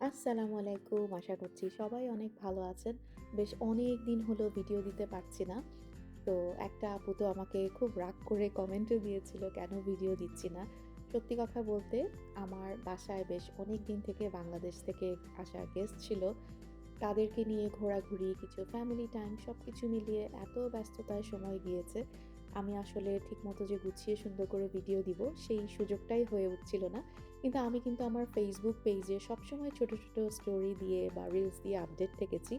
আসসালামু আলাইকুম। আশা করছি সবাই অনেক ভালো আছেন। বেশ অনেক দিন হলো ভিডিও দিতে পারছি না। তো একটা আপু তো আমাকে খুব রাগ করে কমেন্টও দিয়েছিল কেন ভিডিও দিচ্ছি না। সত্যি কথা বলতে আমার বাসায় বেশ অনেক দিন থেকে বাংলাদেশ থেকে আসা গেস্ট ছিল। তাদেরকে নিয়ে ঘোরাঘুরি, কিছু ফ্যামিলি টাইম সবকিছু মিলিয়ে এত ব্যস্ততায় সময় গিয়েছে। আমি আসলে ঠিকমতো যে গুছিয়ে সুন্দর করে ভিডিও দিব সেই সুযোগটাই হয়ে উঠছিল না। কিন্তু আমি আমার Facebook পেজে সবসময় ছোট, ছোট স্টোরি দিয়ে বা রিলস দিয়ে আপডেট থেকেছি।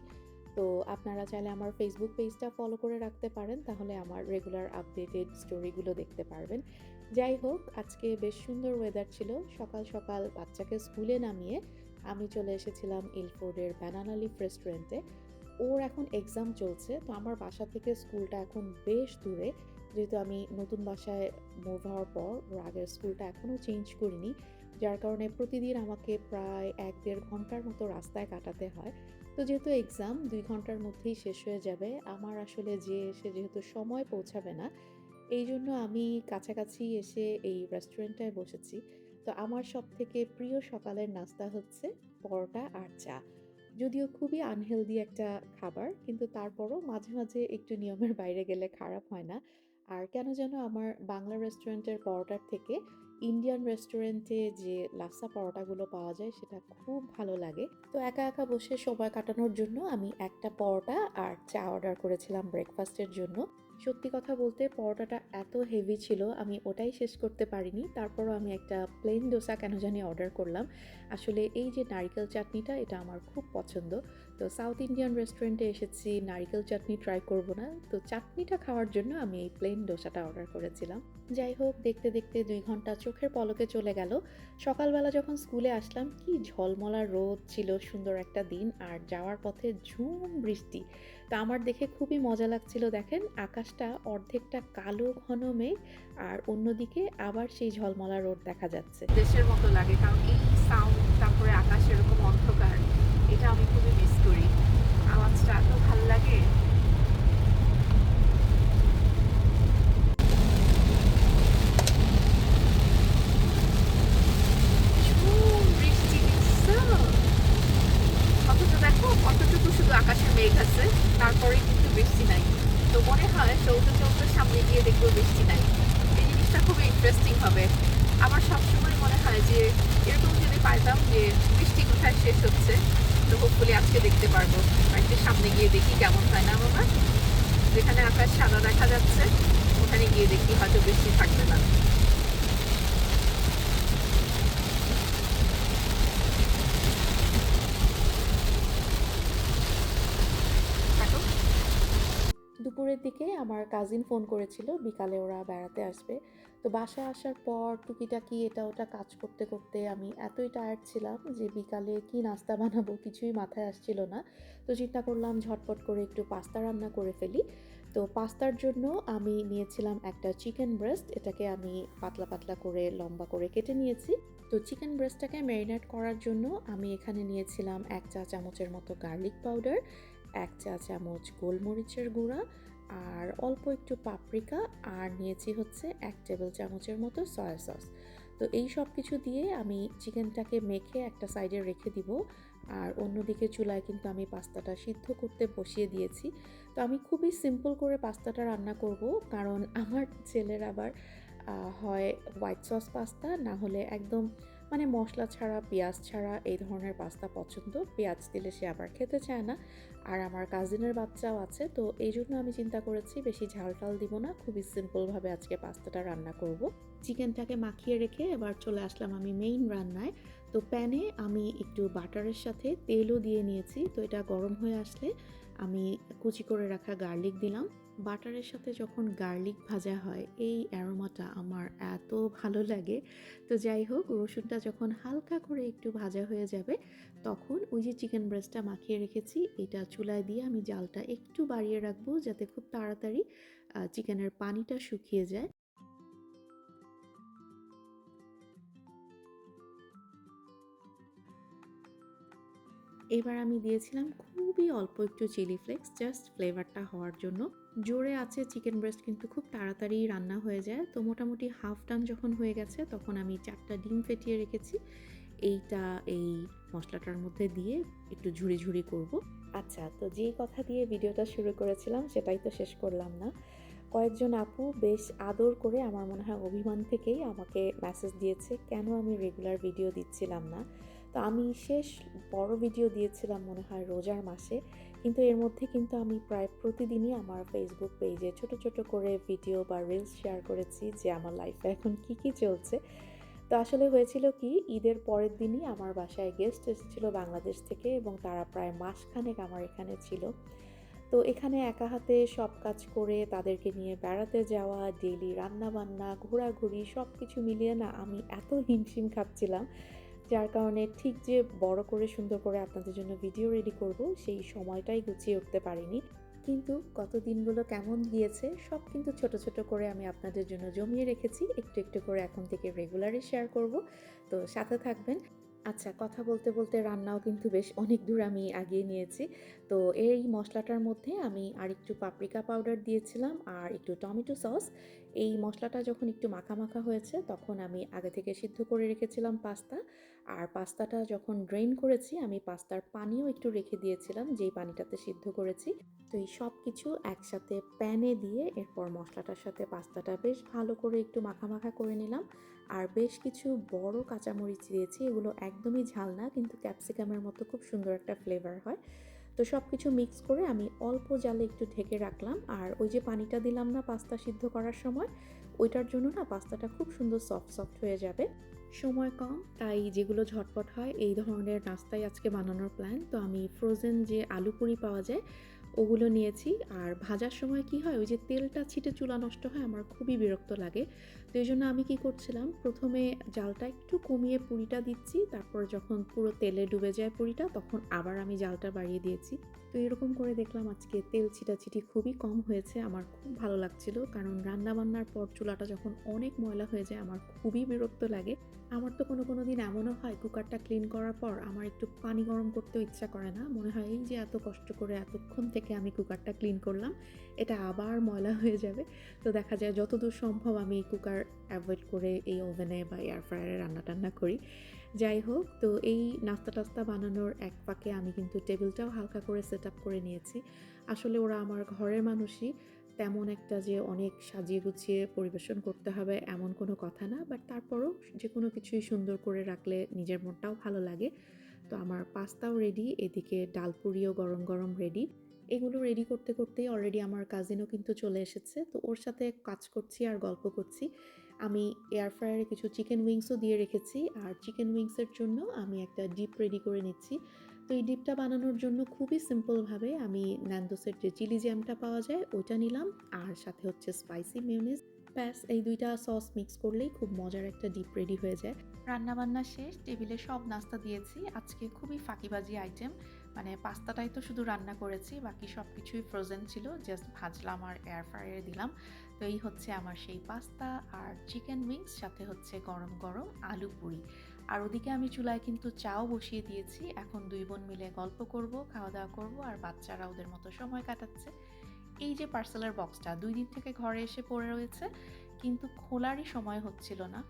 তো আপনারা চাইলে আমার Facebook পেজটা ফলো করে রাখতে পারেন। তাহলে আমার রেগুলার আপডেটেড স্টোরিগুলো দেখতে পারবেন। যাই হোক, আজকে বেশ সুন্দর ওয়েদার ছিল। সকাল, সকাল বাচ্চাকে স্কুলে নামিয়ে আমি চলে এসেছিলাম ইলফোর্ডের ব্যানানা লিফ রেস্টুরেন্টে। ওর এখন এক্সাম চলছে। তো আমার বাসা থেকে স্কুলটা এখন বেশ দূরে। যেহেতু আমি নতুন বাসায় মুভ হওয়ার পর ওর আগের স্কুলটা এখনও চেঞ্জ করিনি। যার কারণে প্রতিদিন আমাকে প্রায় ১-১.৫ ঘন্টার মতো রাস্তায় কাটাতে হয়। তো যেহেতু এক্সাম ২ ঘন্টার মধ্যেই শেষ হয়ে যাবে, আমার আসলে যেয়ে এসে যেহেতু সময় পৌঁছাবে না, এইজন্য আমি কাছাকাছি এসে এই রেস্টুরেন্টটায় বসেছি। তো আমার সবথেকে প্রিয় সকালের নাস্তা হচ্ছে পরোটা আর চা। যদিও খুবই আনহেলদি একটা খাবার, কিন্তু তারপরও মাঝে, মাঝে একটু নিয়মের বাইরে গেলে খারাপ হয় না। আর কেন যেন আমার বাংলা রেস্টুরেন্টের পরোটার থেকে ইন্ডিয়ান রেস্টুরেন্টে যে লাচ্ছা পরোটাগুলো পাওয়া যায় সেটা খুব ভালো লাগে। তো একা, একা বসে সময় কাটানোর জন্য আমি একটা পরোটা আর চা অর্ডার করেছিলাম ব্রেকফাস্টের জন্য। সত্যি কথা বলতে পরোটাটা এত হেভি ছিল আমি ওটাই শেষ করতে পারিনি। তারপরও আমি একটা প্লেন ডোসা কেন জানি অর্ডার করলাম। আসলে এই যে নারিকেল চাটনিটা এটা আমার খুব পছন্দ। তো সাউথ ইন্ডিয়ান রেস্টুরেন্টে এসেছি, নারিকেল চাটনি ট্রাই করব না। তো চাটনিটা খাওয়ার জন্য আমি এই প্লেন ডোসাটা অর্ডার করেছিলাম। যাই হোক, দেখতে, দেখতে ২ ঘন্টা চোখের পলকে চলে গেল। সকালবেলা যখন স্কুলে আসলাম কি ঝলমলা রোদ ছিল, সুন্দর একটা দিন আর যাওয়ার পথে ঝুম বৃষ্টি। তো আমার দেখে খুবই মজা লাগছিল, দেখেন আকাশটা অর্ধেকটা কালো ঘন মেঘ আর অন্যদিকে আবার সেই ঝলমলা রোদ দেখা যাচ্ছে। দেশের মতো লাগে কারণ এই সাউন্ড, তারপরে আকাশ এরকম অন্ধকার, এটা আমি খুবই মিস করি। আওয়াজটা এত ভাল লাগে। ঝুম বৃষ্টি দিচ্ছে। অথচ দেখো কতটুকু শুধু আকাশে মেঘ আছে, তারপরে কিন্তু বৃষ্টি নাই। তো মনে হয় চলতে চলতে সামনে গিয়ে দেখবো বৃষ্টি নাই। এই জিনিসটা খুবই ইন্টারেস্টিং হবে। আমার সবসময় মনে হয় যে এরকম যদি পাইতাম যে বৃষ্টি কোথায় শেষ হচ্ছে, তো হোপফুলি আজকে দেখতে পারবো। আর একটু সামনে গিয়ে দেখি কেমন হয় না বাবা। যেখানে আকাশ সাদা দেখা যাচ্ছে ওখানে গিয়ে দেখি হয়তো বৃষ্টি থাকবে না। থাকো। দুপুরের দিকে আমার কাজিন ফোন করেছিল, বিকালে ওরা বেড়াতে আসবে। তো বাসায় আসার পর টুকিটাকি এটা ওটা কাজ করতে করতে আমি এতই টায়ার্ড ছিলাম যে বিকালে কি নাস্তা বানাবো কিছুই মাথায় আসছিল না। তো চিন্তা করলাম ঝটপট করে একটু পাস্তা রান্না করে ফেলি। তো পাস্তার জন্য আমি নিয়েছিলাম একটা চিকেন ব্রেস্ট, এটাকে আমি পাতলা পাতলা করে লম্বা করে কেটে নিয়েছি। তো চিকেন ব্রেস্টটাকে ম্যারিনেট করার জন্য আমি এখানে নিয়েছিলাম ১ চা চামচের মতো গার্লিক পাউডার, ১ চা চামচ গোলমরিচের গুঁড়া আর অল্প একটু পাপরিকা, আর নিয়েছি হচ্ছে ১ টেবিল চামচের মতো সয়া সস। তো এই সব কিছু দিয়ে আমি চিকেনটাকে মেখে একটা সাইডে রেখে দিব। আর অন্যদিকে চুলায় কিন্তু আমি পাস্তাটা সিদ্ধ করতে বসিয়ে দিয়েছি। তো আমি খুবই সিম্পল করে পাস্তাটা রান্না করব, কারণ আমার ছেলের আবার হয় হোয়াইট সস পাস্তা, না হলে একদম মানে মশলা ছাড়া, পেঁয়াজ ছাড়া এই ধরনের পাস্তা পছন্দ। পেঁয়াজ দিলে সে আবার খেতে চায় না। আর আমার কাজিনের বাচ্চাও আছে, তো এই জন্য আমি চিন্তা করেছি বেশি ঝাল টাল দিব না, খুবই সিম্পলভাবে আজকে পাস্তাটা রান্না করব। চিকেনটাকে মাখিয়ে রেখে এবার চলে আসলাম আমি মেইন রান্নায়। তো প্যানে আমি একটু বাটারের সাথে তেলও দিয়ে নিয়েছি। তো এটা গরম হয়ে আসলে আমি কুচি করে রাখা গার্লিক দিলাম। বাটারের সাথে যখন গার্লিক ভাজা হয় এই অ্যারোমাটা আমার এত ভালো লাগে। তো যাই হোক, রসুনটা যখন হালকা করে একটু ভাজা হয়ে যাবে তখন ওই যে চিকেন ব্রেস্টটা মাখিয়ে রেখেছি এটা চুলায় দিয়ে আমি জালটা একটু বাড়িয়ে রাখবো যাতে খুব তাড়াতাড়ি চিকেনের পানিটা শুকিয়ে যায়। এবার আমি দিয়েছিলাম খুবই অল্প একটু চিলি ফ্লেক্স, জাস্ট ফ্লেভারটা হওয়ার জন্য। জোরে আছে চিকেন ব্রেস্ট কিন্তু খুব তাড়াতাড়ি রান্না হয়ে যায়। তো মোটামুটি হাফ ডান যখন হয়ে গেছে তখন আমি ৪টা ডিম ফেটিয়ে রেখেছি এইটা এই মশলাটার মধ্যে দিয়ে একটু ঝুড়ি, ঝুড়ি করব। আচ্ছা, তো যেই কথা দিয়ে ভিডিওটা শুরু করেছিলাম সেটাই তো শেষ করলাম না। কয়েকজন আপু বেশ আদর করে আমার মনে হয় অভিমান থেকেই আমাকে মেসেজ দিয়েছে কেন আমি রেগুলার ভিডিও দিচ্ছিলাম না। তো আমি শেষ বড় ভিডিও দিয়েছিলাম মনে হয় রোজার মাসে। কিন্তু এর মধ্যে কিন্তু আমি প্রায় প্রতিদিনই আমার ফেসবুক পেজে ছোট, ছোট করে ভিডিও বা রিলস শেয়ার করেছি যে আমার লাইফে এখন কী, কী চলছে। তো আসলে হয়েছিল কি, ঈদের পরের দিনই আমার বাসায় গেস্ট এসেছিল বাংলাদেশ থেকে এবং তারা প্রায় মাসখানেক আমার এখানে ছিল। তো এখানে একা হাতে সব কাজ করে তাদেরকে নিয়ে বেড়াতে যাওয়া, ডেইলি রান্নাবান্না, ঘোরাঘুরি সব কিছু মিলিয়ে না আমি এত হিমশিম খাচ্ছিলাম, যার কারণে ঠিক যে বড় করে সুন্দর করে আপনাদের জন্য ভিডিও রেডি করব সেই সময়টাই গুছিয়ে উঠতে পারিনি। কিন্তু গত দিনগুলো কেমন গিয়েছে সব কিন্তু ছোট, ছোট করে আমি আপনাদের জন্য জমিয়ে রেখেছি। একটু, একটু করে এখন থেকে রেগুলারই শেয়ার করব। তো সাথে থাকবেন। আচ্ছা, কথা বলতে, বলতে রান্নাও কিন্তু বেশ অনেক দূর আমি আগিয়ে নিয়েছি। তো এই মসলাটার মধ্যে আমি আরেকটু পাপরিকা পাউডার দিয়েছিলাম আর একটু টমেটো সস। এই মসলাটা যখন একটু মাখা, মাখা হয়েছে তখন আমি আগে থেকে সিদ্ধ করে রেখেছিলাম পাস্তা। আর পাস্তাটা যখন ড্রেইন করেছি আমি পাস্তার পানিও একটু রেখে দিয়েছিলাম যেই পানিটাতে সিদ্ধ করেছি। তো এই সব কিছু একসাথে প্যানে দিয়ে এরপর মশলাটার সাথে পাস্তাটা বেশ ভালো করে একটু মাখা, মাখা করে নিলাম। আর বেশ কিছু বড় কাঁচামরিচ দিয়েছি। এগুলো একদমই ঝাল না কিন্তু ক্যাপসিকামের মতো খুব সুন্দর একটা ফ্লেভার হয়। তো সব কিছু মিক্স করে আমি অল্প জালে একটু ঢেকে রাখলাম। আর ওই যে পানিটা দিলাম না পাস্তা সিদ্ধ করার সময়, ওইটার জন্য না পাস্তাটা খুব সুন্দর সফট, সফট হয়ে যাবে। সময় কম, তাই যেগুলো ঝটপট হয় এই ধরনের নাস্তাই আজকে বানানোর প্ল্যান। তো আমি ফ্রোজেন যে আলু পুরি পাওয়া যায় ওগুলো নিয়েছি। আর ভাজার সময় কি হয়, ওই যে তেলটা ছিটে চুলা নষ্ট হয়, আমার খুবই বিরক্ত লাগে। তো এই জন্য আমি কি করছিলাম, প্রথমে জালটা একটু কমিয়ে পুরিটা দিচ্ছি, তারপর যখন পুরো তেলে ডুবে যায় পুরিটা তখন আবার আমি জালটা বাড়িয়ে দিয়েছি। তো এরকম করে দেখলাম আজকে তেল ছিটাছিটি খুবই কম হয়েছে, আমার খুব ভালো লাগছিল। কারণ রান্নাবান্নার পর চুলাটা যখন অনেক ময়লা হয়ে যায় আমার খুবই বিরক্ত লাগে। আমার তো কোনো দিন এমনও হয় কুকারটা ক্লিন করার পর আমার একটু পানি গরম করতেও ইচ্ছা করে না। মনে হয় এই যে এত কষ্ট করে এতক্ষণ থেকে আমি কুকারটা ক্লিন করলাম, এটা আবার ময়লা হয়ে যাবে। তো দেখা যায় যতদূর সম্ভব আমি কুকার অ্যাভয়েড করে এই ওভেনে বা এয়ার ফ্রায়ারে রান্না-টান্না করি। যাই হোক, তো এই নাস্তা-টাস্তা বানানোর এক ফাঁকে আমি কিন্তু টেবিলটাও হালকা করে সেট আপ করে নিয়েছি। আসলে ওরা আমার ঘরের মানুষই, তেমন একটা যে অনেক সাজিয়ে গুছিয়ে পরিবেশন করতে হবে এমন কোনো কথা না। বাট তারপরও যেকোনো কিছুই সুন্দর করে রাখলে নিজের মনটাও ভালো লাগে। তো আমার পাস্তাও রেডি, এদিকে ডাল পুরিও গরম, গরম রেডি। এগুলো রেডি করতে, করতেই অলরেডি আমার কাজিনও কিন্তু চলে এসেছে। তো ওর সাথে কাজ করছি আর গল্প করছি। আমি এয়ার ফ্রায়ারে কিছু চিকেন উইংসও দিয়ে রেখেছি। আর চিকেন উইংসের জন্য আমি একটা ডিপ রেডি করে নিচ্ছি। তো এই ডিপটা বানানোর জন্য খুবই সিম্পলভাবে আমি ন্যান্দোসের যে চিলি জ্যামটা পাওয়া যায় ওইটা নিলাম, আর সাথে হচ্ছে স্পাইসি মেয়োনিজ। ব্যাস এই ২ টা সস মিক্স করলেই খুব মজার একটা ডিপ রেডি হয়ে যায়। রান্নাবান্না শেষ, টেবিলে সব নাস্তা দিয়েছি। আজকে খুবই ফাঁকিবাজি আইটেম। মানে পাস্তাটাই তো শুধু রান্না করেছি, বাকি সব কিছুই ফ্রোজেন ছিল। জাস্ট ভাজলাম আর এয়ার ফ্রায়ারে দিলাম। তো এই হচ্ছে আমার সেই পাস্তা আর চিকেন উইংস, সাথে হচ্ছে গরম, গরম আলু পুরি। আর ওদিকে আমি চুলায় কিন্তু চাও বসিয়ে দিয়েছি। এখন ২ বোন মিলে গল্প করব, খাওয়া-দাওয়া করব আর বাচ্চারা ওদের মতো সময় কাটাচ্ছে। এই যে পার্সেলের বক্সটা ২ দিন থেকে ঘরে এসে পড়ে রয়েছে, কিন্তু খোলারই সময় হচ্ছিল না।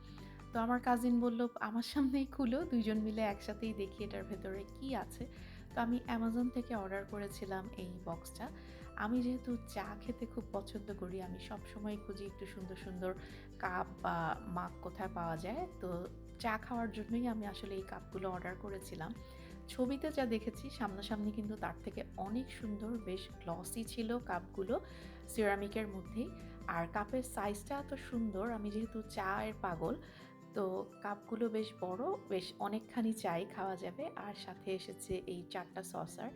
তো আমার কাজিন বলল, "আমার সামনেই খুলো, ২ জন মিলে একসাথেই দেখি এটার ভেতরে কি আছে।" তো আমি অ্যামাজন থেকে অর্ডার করেছিলাম এই বক্সটা। আমি যেহেতু চা খেতে খুব পছন্দ করি, আমি সবসময় খুঁজি একটু সুন্দর, সুন্দর কাপ বা মাগ কোথায় পাওয়া যায়। তো চা খাওয়ার জন্যই আমি আসলে এই কাপগুলো অর্ডার করেছিলাম। ছবিতে যা দেখেছি সামনাসামনি কিন্তু তার থেকে অনেক সুন্দর, বেশ গ্লসি ছিল কাপগুলো, সিরামিকের মধ্যেই। আর কাপের সাইজটা এত সুন্দর, আমি যেহেতু চায়ের পাগল, তো কাপগুলো বেশ বড়, বেশ অনেকখানি চাই খাওয়া যাবে। আর সাথে এসেছে এই ৪ টা সসার।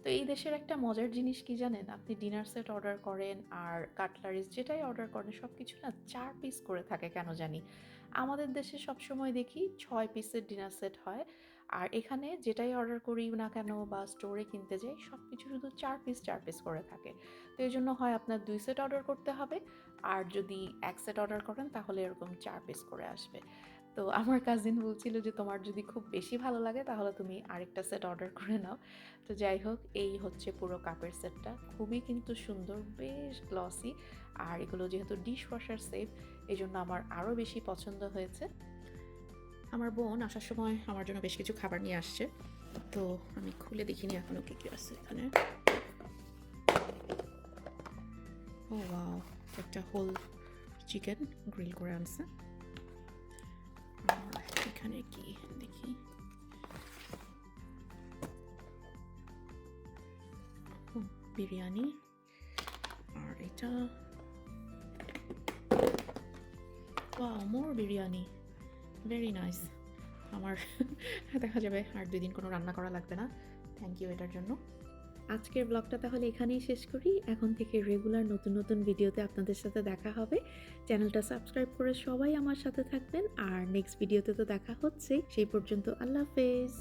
তো এই দেশের একটা মজার জিনিস কি জানেন? আপনি ডিনার সেট অর্ডার করেন আর কাটলারিস যেটাই অর্ডার করেন সবকিছু না ৪ পিস করে থাকে কেন জানি। আমাদের দেশে সবসময় দেখি ৬ পিসের ডিনার সেট হয়। আর এখানে যেটাই অর্ডার করি না কেন বা স্টোরে কিনতে যাই সবকিছু শুধু ৪ পিস ৪ পিস করে থাকে। তো এজন্য হয় আপনার ২ সেট অর্ডার করতে হবে, আর যদি ১ সেট অর্ডার করেন তাহলে এরকম ৪ পিস করে আসবে। তো আমার কাজিন বলছিল যে, "তোমার যদি খুব বেশি ভালো লাগে তাহলে তুমি আরেকটা সেট অর্ডার করে নাও।" তো যাই হোক, এই হচ্ছে পুরো কাপের সেটটা। খুবই কিন্তু সুন্দর, বেশ গ্লসি। আর এগুলো যেহেতু ডিশ ওয়াশার সেফ, এজন্য আমার আরও বেশি পছন্দ হয়েছে। আমার বোন আসার সময় আমার জন্য বেশ কিছু খাবার নিয়ে আসছে, তো আমি খুলে দেখিনি এখনো কি কি আছে এখানে। ও ওয়াও, একটা হোল চিকেন গ্রিল করে আনছে। আর এখানে কি দেখি, বিরিয়ানি। আর এটা ওয়াও, মোর বিরিয়ানি, ভেরি নাইস। আমার দেখা যাবে আর 2 দিন কোনো রান্না করা লাগবে না। থ্যাংক ইউ এটার জন্য। আজকের ব্লগটা তাহলে এখানেই শেষ করি। এখন থেকে রেগুলার নতুন নতুন ভিডিওতে আপনাদের সাথে দেখা হবে। চ্যানেলটা সাবস্ক্রাইব করে সবাই আমার সাথে থাকবেন। আর নেক্সট ভিডিওতে তো দেখা হচ্ছে। সেই পর্যন্ত আল্লাহ হাফেজ।